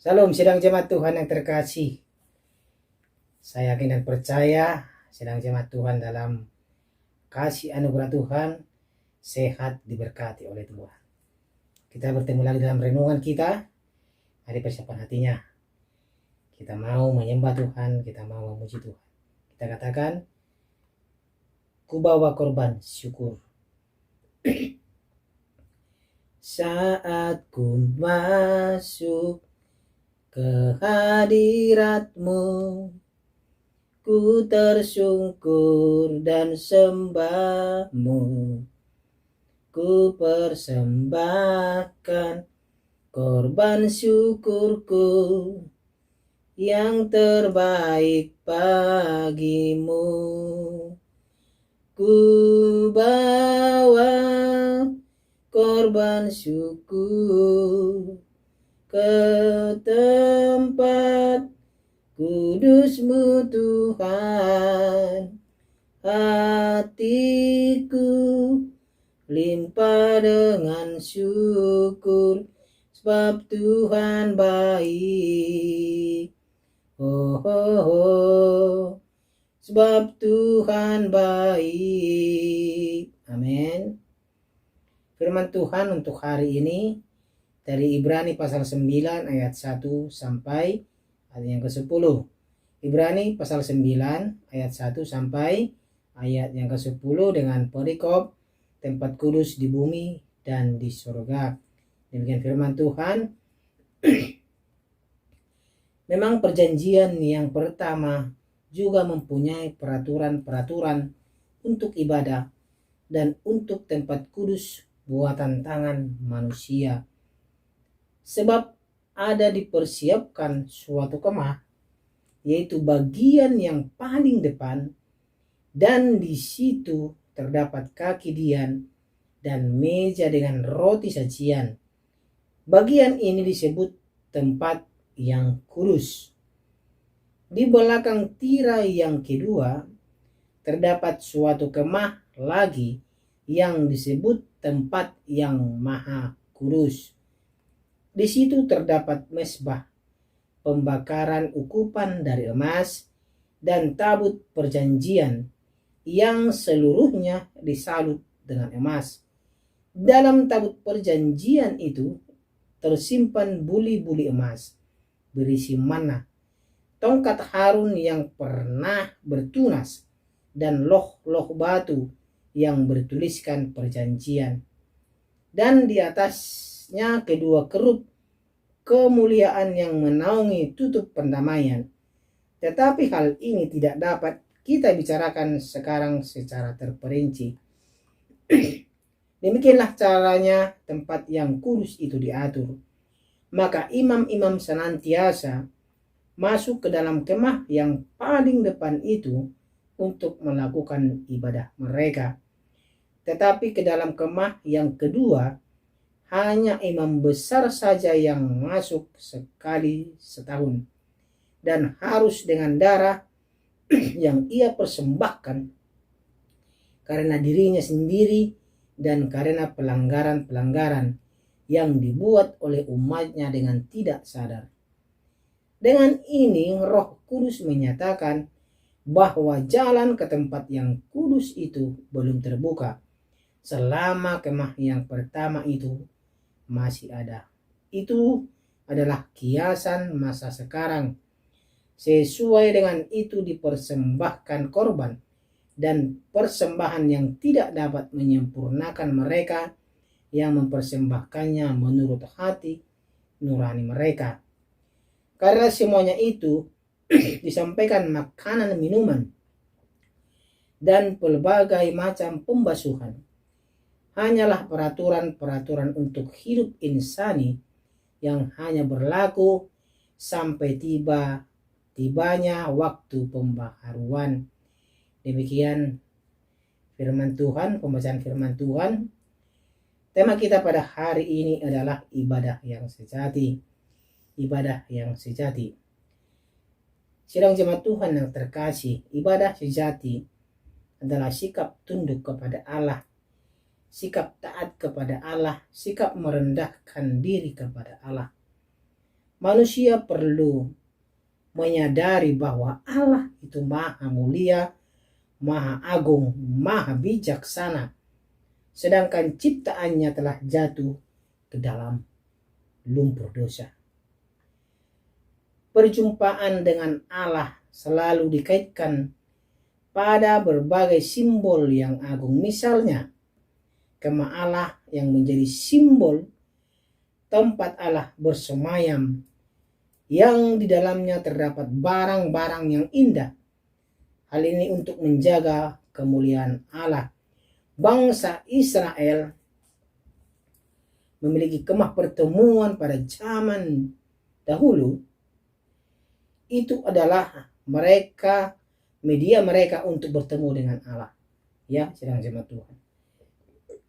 Salam sidang jemaat Tuhan yang terkasih. Saya yakin dan percaya sidang jemaat Tuhan dalam kasih anugerah Tuhan sehat diberkati oleh Tuhan. Kita bertemu lagi dalam renungan kita. Mari persiapan hatinya. Kita mau menyembah Tuhan, kita mau memuji Tuhan. Kita katakan, ku bawa korban syukur. Saat ku masuk ke hadirat-Mu, ku tersungkur dan sembah-Mu. Ku persembahkan korban syukurku yang terbaik bagimu. Ku bawa korban syukur ke tempat kudus-Mu Tuhan. Hatiku limpah dengan syukur, sebab Tuhan baik. Oh, oh, oh. Sebab Tuhan baik. Amin. Firman Tuhan untuk hari ini dari Ibrani pasal 9 ayat 1 sampai ayat yang ke-10. Ibrani pasal 9 ayat 1 sampai ayat yang ke-10 dengan perikop tempat kudus di bumi dan di surga. Demikian firman Tuhan. Memang perjanjian yang pertama juga mempunyai peraturan-peraturan untuk ibadah dan untuk tempat kudus buatan tangan manusia. Sebab ada dipersiapkan suatu kemah, yaitu bagian yang paling depan, dan di situ terdapat kaki dian dan meja dengan roti sajian. Bagian ini disebut tempat yang kudus. Di belakang tirai yang kedua terdapat suatu kemah lagi yang disebut tempat yang maha kudus. Di situ terdapat mezbah pembakaran ukupan dari emas dan tabut perjanjian yang seluruhnya disalut dengan emas. Dalam tabut perjanjian itu tersimpan buli-buli emas berisi mana, tongkat Harun yang pernah bertunas, dan loh-loh batu yang bertuliskan perjanjian. Dan di atasnya kedua kerup kemuliaan yang menaungi tutup pendamaian. Tetapi hal ini tidak dapat kita bicarakan sekarang secara terperinci. Demikianlah caranya tempat yang kudus itu diatur. Maka imam-imam senantiasa masuk ke dalam kemah yang paling depan itu untuk melakukan ibadah mereka. Tetapi ke dalam kemah yang kedua hanya imam besar saja yang masuk sekali setahun, dan harus dengan darah yang ia persembahkan karena dirinya sendiri dan karena pelanggaran-pelanggaran yang dibuat oleh umatnya dengan tidak sadar. Dengan ini Roh Kudus menyatakan bahwa jalan ke tempat yang kudus itu belum terbuka selama kemah yang pertama itu masih ada. Itu adalah kiasan masa sekarang. Sesuai dengan itu dipersembahkan korban dan persembahan yang tidak dapat menyempurnakan mereka yang mempersembahkannya menurut hati nurani mereka. Karena semuanya itu disampaikan makanan minuman dan pelbagai macam pembasuhan hanyalah peraturan-peraturan untuk hidup insani yang hanya berlaku sampai tibanya waktu pembaharuan. Demikian firman Tuhan, pembacaan firman Tuhan. Tema kita pada hari ini adalah ibadah yang sejati. Ibadah yang sejati. Sidang jemaat Tuhan yang terkasih, ibadah sejati adalah sikap tunduk kepada Allah, sikap taat kepada Allah, sikap merendahkan diri kepada Allah. manusia perlu menyadari bahwa Allah itu maha mulia, maha agung, maha bijaksana, sedangkan ciptaannya telah jatuh ke dalam lumpur dosa. Perjumpaan dengan Allah selalu dikaitkan pada berbagai simbol yang agung. Misalnya, kemah Allah yang menjadi simbol tempat Allah bersemayam, yang di dalamnya terdapat barang-barang yang indah. Hal ini untuk menjaga kemuliaan Allah. Bangsa Israel memiliki kemah pertemuan pada zaman dahulu. Itu adalah media mereka untuk bertemu dengan Allah. Ya, sedang jemaat Tuhan.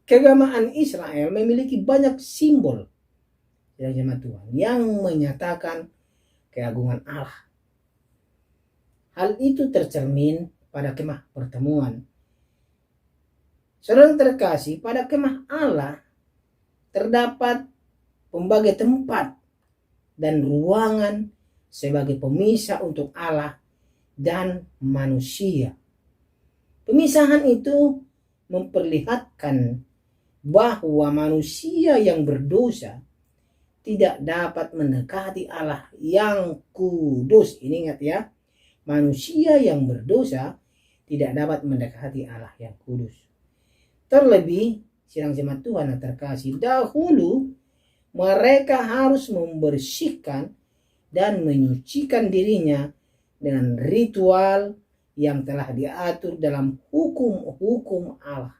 Keagamaan Israel memiliki banyak simbol, sedang jemaat Tuhan, yang menyatakan keagungan Allah. Hal itu tercermin pada kemah pertemuan. Saudara terkasih, pada kemah Allah terdapat pembagai tempat dan ruangan sebagai pemisah untuk Allah dan manusia. Pemisahan itu memperlihatkan bahwa manusia yang berdosa tidak dapat mendekati Allah yang kudus. Ini ingat ya, manusia yang berdosa tidak dapat mendekati Allah yang kudus. Terlebih, sidang jemaat Tuhan yang terkasih, dahulu mereka harus membersihkan dan menyucikan dirinya dengan ritual yang telah diatur dalam hukum-hukum Allah.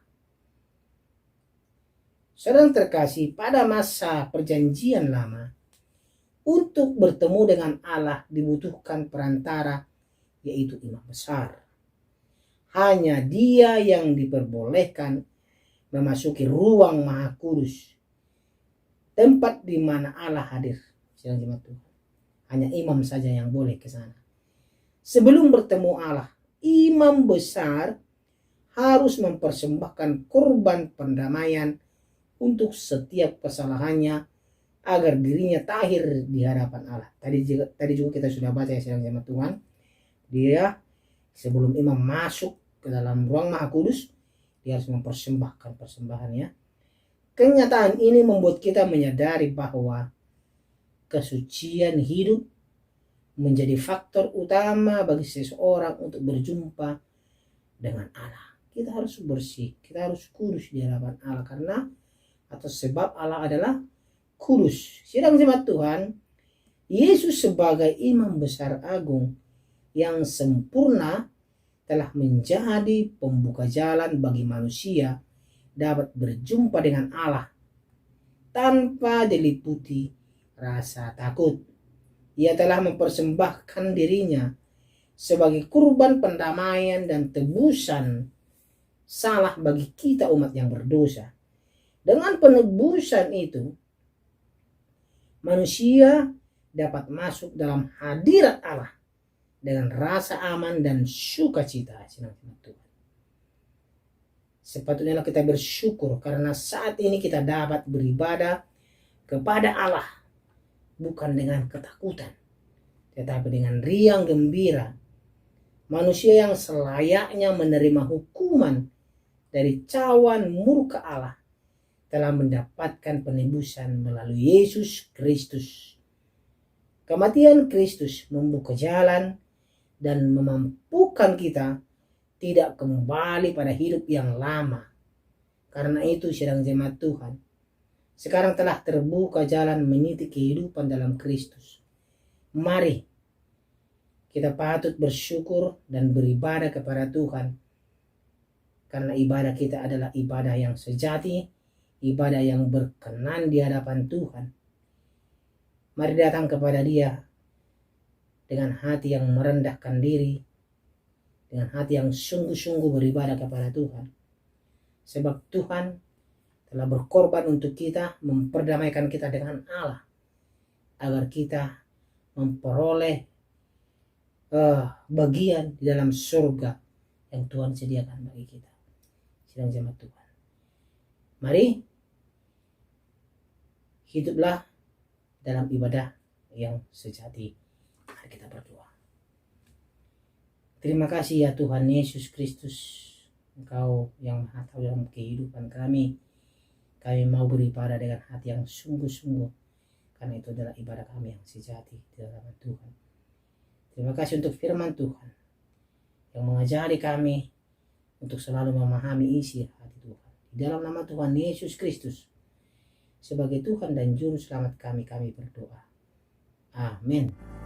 Saudara terkasih, pada masa perjanjian lama, untuk bertemu dengan Allah dibutuhkan perantara, yaitu imam besar. Hanya dia yang diperbolehkan memasuki ruang maha kudus, tempat di mana Allah hadir. Sidang jemaat Tuhan, hanya imam saja yang boleh ke sana. Sebelum bertemu Allah, imam besar harus mempersembahkan korban pendamaian untuk setiap kesalahannya agar dirinya tahir di hadapan Allah. Tadi juga kita sudah baca ya sidang jemaat Tuhan. Dia sebelum imam masuk ke dalam ruang maha kudus, dia harus mempersembahkan persembahannya. Kenyataan ini membuat kita menyadari bahwa kesucian hidup menjadi faktor utama bagi seseorang untuk berjumpa dengan Allah. Kita harus bersih, kita harus kudus di hadapan Allah karena atau sebab Allah adalah kudus. Sidang jemaat Tuhan, Yesus sebagai imam besar agung yang sempurna telah menjadi pembuka jalan bagi manusia dapat berjumpa dengan Allah tanpa diliputi rasa takut. Ia telah mempersembahkan dirinya sebagai kurban pendamaian dan tebusan salah bagi kita umat yang berdosa. Dengan penebusan itu, manusia dapat masuk dalam hadirat Allah dengan rasa aman dan sukacita. Sepatutnya kita bersyukur karena saat ini kita dapat beribadah kepada Allah bukan dengan ketakutan, tetapi dengan riang gembira. Manusia yang selayaknya menerima hukuman dari cawan murka Allah telah mendapatkan penebusan melalui Yesus Kristus. Kematian Kristus membuka jalan dan memampukan kita tidak kembali pada hidup yang lama. Karena itu sedang jemaat Tuhan, sekarang telah terbuka jalan meniti kehidupan dalam Kristus. Mari kita patut bersyukur dan beribadah kepada Tuhan. Karena ibadah kita adalah ibadah yang sejati, ibadah yang berkenan di hadapan Tuhan. Mari datang kepada Dia dengan hati yang merendahkan diri, dengan hati yang sungguh-sungguh beribadah kepada Tuhan. Sebab Tuhan telah berkorban untuk kita, memperdamaikan kita dengan Allah, agar kita memperoleh bagian di dalam surga yang Tuhan sediakan bagi kita. Sidang jemaat Tuhan, mari hiduplah dalam ibadah yang sejati. Mari kita berdoa. Terima kasih ya Tuhan Yesus Kristus, Engkau yang Maha Tahu dalam kehidupan kami. Kami mau beribadah dengan hati yang sungguh-sungguh, karena itu adalah ibadah kami yang sejati di dalam Tuhan. Terima kasih untuk firman Tuhan yang mengajari kami untuk selalu memahami isi hati Tuhan. Di dalam nama Tuhan Yesus Kristus, sebagai Tuhan dan Juru Selamat kami berdoa. Amin.